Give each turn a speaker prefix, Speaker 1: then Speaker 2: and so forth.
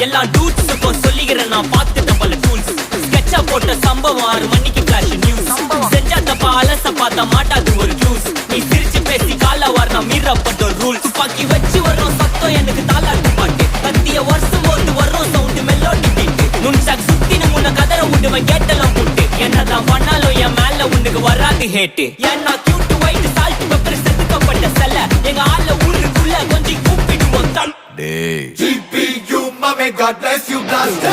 Speaker 1: எல்லா டூட்ஸுக்கும் சொல்லிக்கிறேன் நான் பார்த்துட்ட பல டூல்ஸ். ஸ்கெட்சா போட்ட சம்பவம் 6 மணிக்கு ஃபிளாஷ் நியூஸ். செஞ்சா தப்பா அலச பார்த்தா மாட்டாது ஒரு ஜூஸ். நீ சிரிச்சு பேசி கால வரணும் மீறப்பட்ட ரூல். துப்பாக்கி வச்சு வர்றோம் சத்தம் எனக்கு தாளாட்டு பாட்டு. கத்திய வருஷம் போது வர்றோம் சவுண்டு மெல்லோடி பீட்டு. நுண்சாக் சுத்தின முன்ன கதற விடுவேன் கேட்டெல்லாம் போட்டு. என்னதான் பண்ணாலும் என் மேல உனக்கு வராது ஹேட்டு. ஏன்னா கியூட் ஒயிட் சால்ட் பெப்பர் செதுக்கப்பட்ட செல்ல. எங்க ஆள ஊருக்குள்ள கொஞ்சம் கூப்பிடுவோம் தன்.
Speaker 2: GPU, mommy, God bless you, blast.